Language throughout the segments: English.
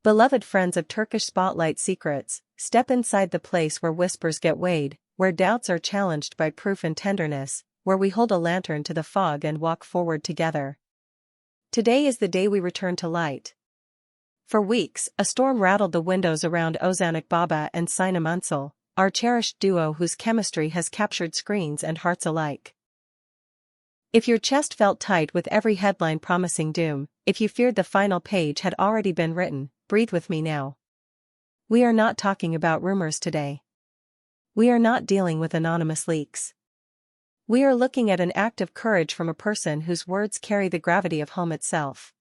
Beloved friends of Turkish Spotlight Secrets, step inside the place where whispers get weighed, where doubts are challenged by proof and tenderness, where we hold a lantern to the fog and walk forward together. Today is the day we return to light. For weeks, a storm rattled the windows around Ozan Baba and Sinem, our cherished duo whose chemistry has captured screens and hearts alike. If your chest felt tight with every headline promising doom, if you feared the final page had already been written, breathe with me now. We are not talking about rumors today. We are not dealing with anonymous leaks. We are looking at an act of courage from a person whose words carry the gravity of home itself.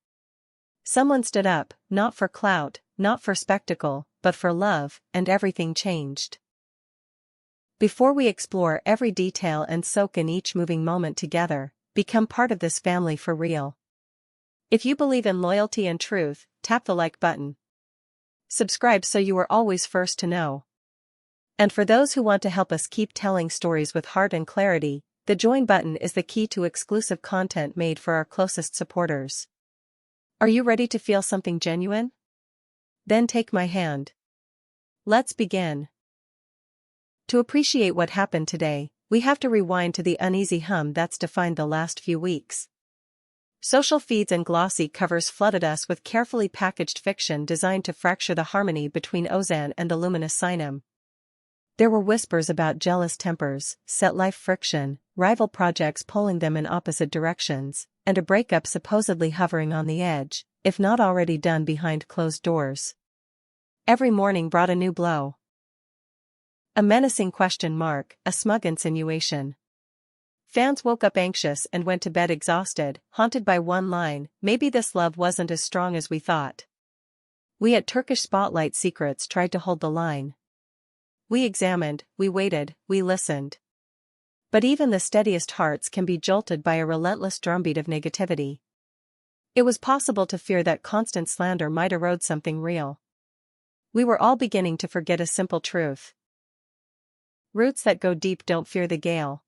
Someone stood up, not for clout, not for spectacle, but for love, and everything changed. Before we explore every detail and soak in each moving moment together, become part of this family for real. If you believe in loyalty and truth, tap the like button. Subscribe so you are always first to know. And for those who want to help us keep telling stories with heart and clarity, the join button is the key to exclusive content made for our closest supporters. Are you ready to feel something genuine? Then take my hand. Let's begin. To appreciate what happened today, we have to rewind to the uneasy hum that's defined the last few weeks. Social feeds and glossy covers flooded us with carefully packaged fiction designed to fracture the harmony between Ozan and the luminous Sinem. There were whispers about jealous tempers, set-life friction, rival projects pulling them in opposite directions, and a breakup supposedly hovering on the edge, if not already done behind closed doors. Every morning brought a new blow. A menacing question mark, a smug insinuation. Fans woke up anxious and went to bed exhausted, haunted by one line, maybe this love wasn't as strong as we thought. We at Turkish Spotlight Secrets tried to hold the line. We examined, we waited, we listened. But even the steadiest hearts can be jolted by a relentless drumbeat of negativity. It was possible to fear that constant slander might erode something real. We were all beginning to forget a simple truth. Roots that go deep don't fear the gale.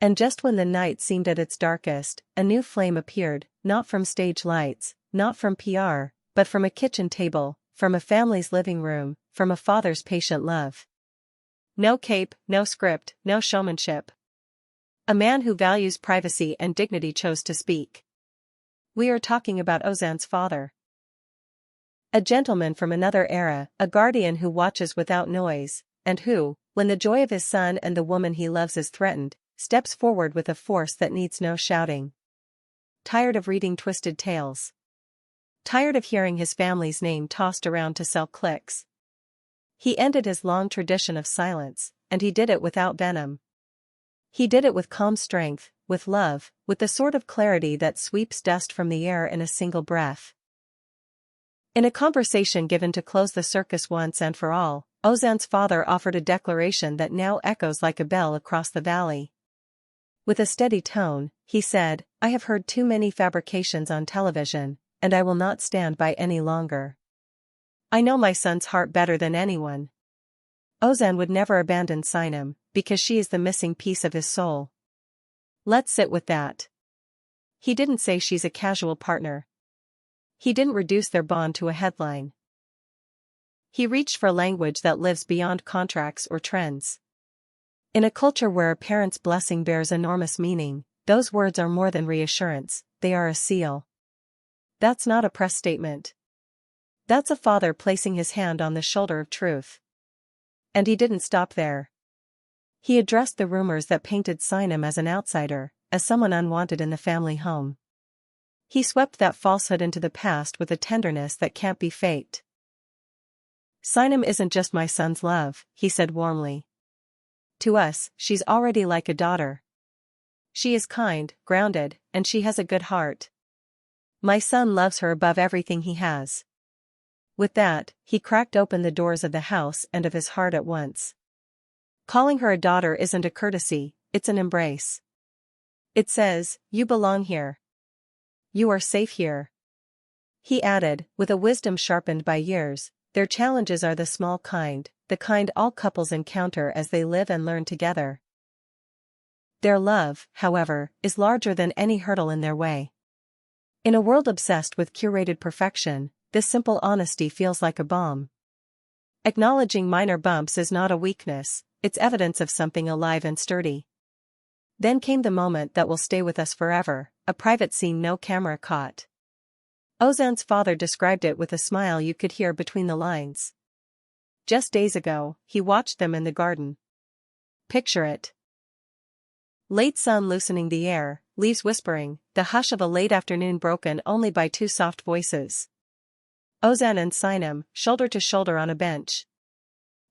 And just when the night seemed at its darkest, a new flame appeared, not from stage lights, not from PR, but from a kitchen table, from a family's living room, from a father's patient love. No cape, no script, no showmanship. A man who values privacy and dignity chose to speak. We are talking about Ozan's father. A gentleman from another era, a guardian who watches without noise, and who, when the joy of his son and the woman he loves is threatened, steps forward with a force that needs no shouting. Tired of reading twisted tales. Tired of hearing his family's name tossed around to sell clicks. He ended his long tradition of silence, and he did it without venom. He did it with calm strength, with love, with the sort of clarity that sweeps dust from the air in a single breath. In a conversation given to close the circus once and for all, Ozan's father offered a declaration that now echoes like a bell across the valley. With a steady tone, he said, "I have heard too many fabrications on television, and I will not stand by any longer. I know my son's heart better than anyone. Ozan would never abandon Sinem, because she is the missing piece of his soul. Let's sit with that." He didn't say she's a casual partner. He didn't reduce their bond to a headline. He reached for language that lives beyond contracts or trends. In a culture where a parent's blessing bears enormous meaning, those words are more than reassurance, they are a seal. That's not a press statement. That's a father placing his hand on the shoulder of truth. And he didn't stop there. He addressed the rumors that painted Sinem as an outsider, as someone unwanted in the family home. He swept that falsehood into the past with a tenderness that can't be faked. "Sinem isn't just my son's love," he said warmly. "To us, she's already like a daughter. She is kind, grounded, and she has a good heart. My son loves her above everything he has." With that, he cracked open the doors of the house and of his heart at once. Calling her a daughter isn't a courtesy, it's an embrace. It says, "You belong here. You are safe here." He added, with a wisdom sharpened by years, "Their challenges are the small kind, the kind all couples encounter as they live and learn together. Their love, however, is larger than any hurdle in their way." In a world obsessed with curated perfection, this simple honesty feels like a balm. Acknowledging minor bumps is not a weakness, it's evidence of something alive and sturdy. Then came the moment that will stay with us forever, a private scene no camera caught. Ozan's father described it with a smile you could hear between the lines. Just days ago, he watched them in the garden. Picture it. Late sun loosening the air, leaves whispering, the hush of a late afternoon broken only by two soft voices. Ozan and Sinem, shoulder to shoulder on a bench.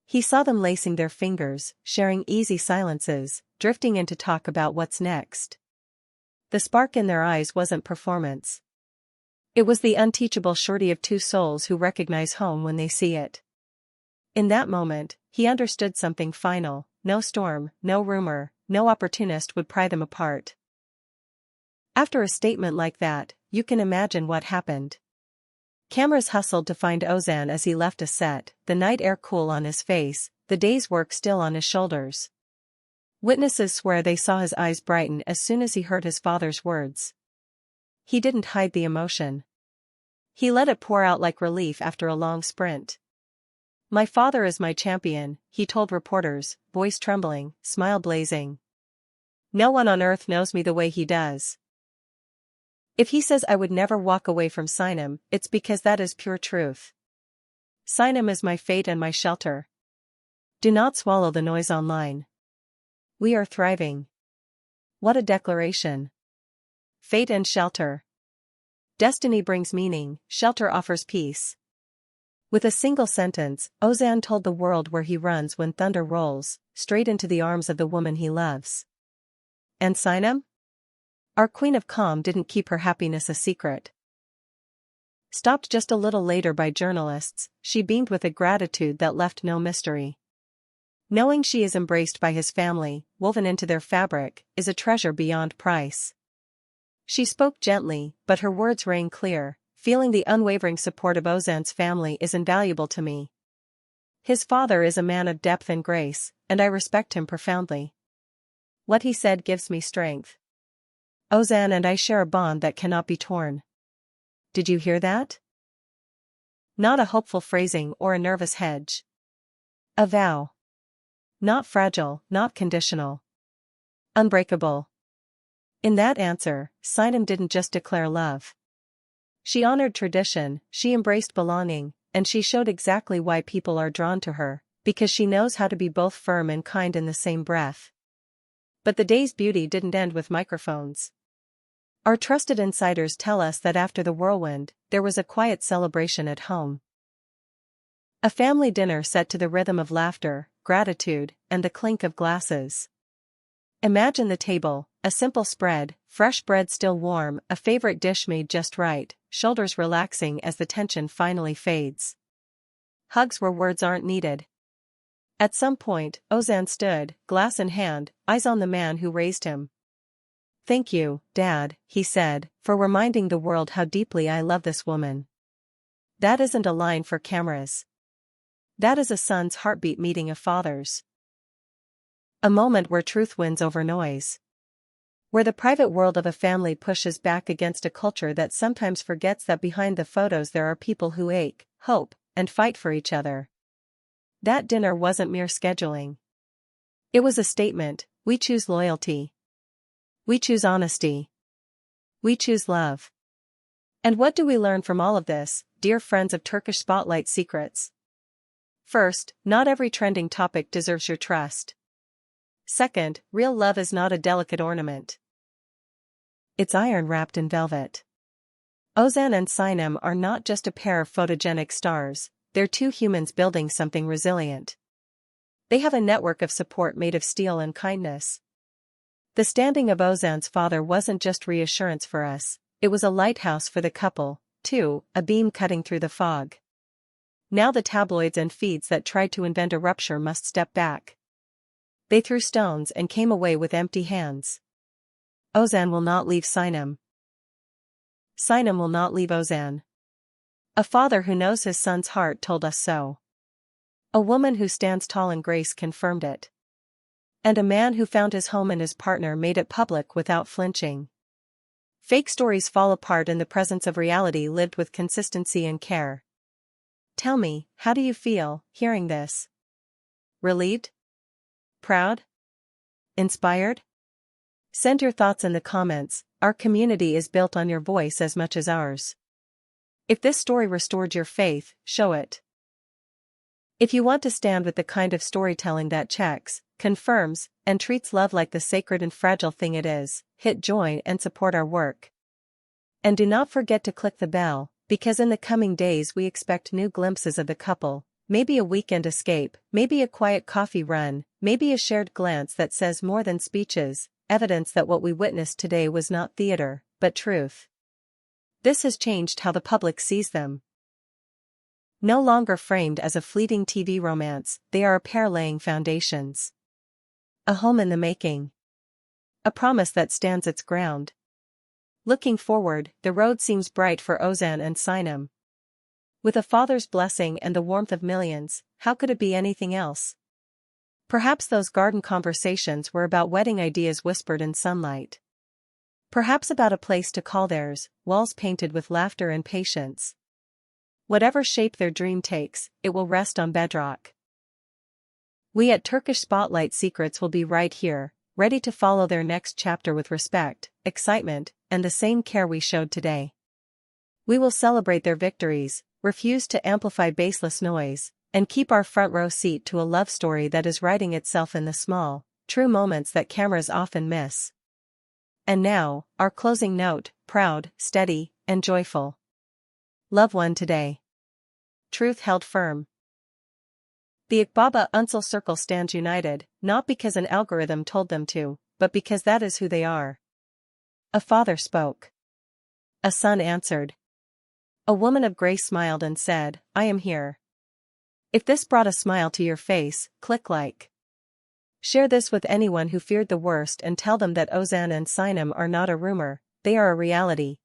He saw them lacing their fingers, sharing easy silences, drifting into talk about what's next. The spark in their eyes wasn't performance. It was the unteachable surety of two souls who recognize home when they see it. In that moment, he understood something final: no storm, no rumor, no opportunist would pry them apart. After a statement like that, you can imagine what happened. Cameras hustled to find Ozan as he left a set, the night air cool on his face, the day's work still on his shoulders. Witnesses swear they saw his eyes brighten as soon as he heard his father's words. He didn't hide the emotion. He let it pour out like relief after a long sprint. "My father is my champion," he told reporters, voice trembling, smile blazing. "No one on earth knows me the way he does. If he says I would never walk away from Sinem, it's because that is pure truth. Sinem is my fate and my shelter. Do not swallow the noise online. We are thriving." What a declaration. Fate and shelter. Destiny brings meaning, shelter offers peace. With a single sentence, Ozan told the world where he runs when thunder rolls, straight into the arms of the woman he loves. And Sinem? Our queen of calm didn't keep her happiness a secret. Stopped just a little later by journalists, she beamed with a gratitude that left no mystery. Knowing she is embraced by his family, woven into their fabric, is a treasure beyond price. She spoke gently, but her words rang clear. "Feeling the unwavering support of Ozan's family is invaluable to me. His father is a man of depth and grace, and I respect him profoundly. What he said gives me strength. Ozan and I share a bond that cannot be torn." Did you hear that? Not a hopeful phrasing or a nervous hedge. A vow. Not fragile, not conditional. Unbreakable. In that answer, Sinem didn't just declare love. She honored tradition, she embraced belonging, and she showed exactly why people are drawn to her, because she knows how to be both firm and kind in the same breath. But the day's beauty didn't end with microphones. Our trusted insiders tell us that after the whirlwind, there was a quiet celebration at home. A family dinner set to the rhythm of laughter, gratitude, and the clink of glasses. Imagine the table, a simple spread, fresh bread still warm, a favorite dish made just right, shoulders relaxing as the tension finally fades. Hugs where words aren't needed. At some point, Ozan stood, glass in hand, eyes on the man who raised him. "Thank you, Dad," he said, "for reminding the world how deeply I love this woman." That isn't a line for cameras. That is a son's heartbeat meeting a father's. A moment where truth wins over noise. Where the private world of a family pushes back against a culture that sometimes forgets that behind the photos there are people who ache, hope, and fight for each other. That dinner wasn't mere scheduling. It was a statement: we choose loyalty. We choose honesty. We choose love. And what do we learn from all of this, dear friends of Turkish Spotlight Secrets? First, not every trending topic deserves your trust. Second, real love is not a delicate ornament. It's iron wrapped in velvet. Ozan and Sinem are not just a pair of photogenic stars, they're two humans building something resilient. They have a network of support made of steel and kindness. The standing of Ozan's father wasn't just reassurance for us, it was a lighthouse for the couple, too, a beam cutting through the fog. Now the tabloids and feeds that tried to invent a rupture must step back. They threw stones and came away with empty hands. Ozan will not leave Sinem. Sinem will not leave Ozan. A father who knows his son's heart told us so. A woman who stands tall in grace confirmed it. And a man who found his home and his partner made it public without flinching. Fake stories fall apart in the presence of reality lived with consistency and care. Tell me, how do you feel hearing this? Relieved? Proud? Inspired? Send your thoughts in the comments. Our community is built on your voice as much as ours. If this story restored your faith, show it. If you want to stand with the kind of storytelling that checks, confirms, and treats love like the sacred and fragile thing it is, hit join and support our work. And do not forget to click the bell, because in the coming days we expect new glimpses of the couple, maybe a weekend escape, maybe a quiet coffee run, maybe a shared glance that says more than speeches, evidence that what we witnessed today was not theater, but truth. This has changed how the public sees them. No longer framed as a fleeting TV romance, they are a pair laying foundations. A home in the making. A promise that stands its ground. Looking forward, the road seems bright for Ozan and Sinem. With a father's blessing and the warmth of millions, how could it be anything else? Perhaps those garden conversations were about wedding ideas whispered in sunlight. Perhaps about a place to call theirs, walls painted with laughter and patience. Whatever shape their dream takes, it will rest on bedrock. We at Turkish Spotlight Secrets will be right here, ready to follow their next chapter with respect, excitement, and the same care we showed today. We will celebrate their victories, refuse to amplify baseless noise, and keep our front row seat to a love story that is writing itself in the small, true moments that cameras often miss. And now, our closing note, proud, steady, and joyful. Love won today. Truth held firm. The Akbaba Unsal Circle stands united, not because an algorithm told them to, but because that is who they are. A father spoke. A son answered. A woman of grace smiled and said, I am here. If this brought a smile to your face, click like. Share this with anyone who feared the worst and tell them that Ozan and Sinem are not a rumor, they are a reality.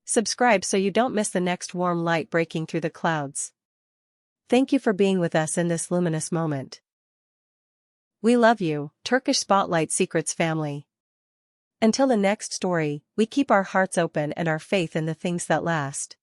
Subscribe so you don't miss the next warm light breaking through the clouds. Thank you for being with us in this luminous moment. We love you, Turkish Spotlight Secrets family. Until the next story, we keep our hearts open and our faith in the things that last.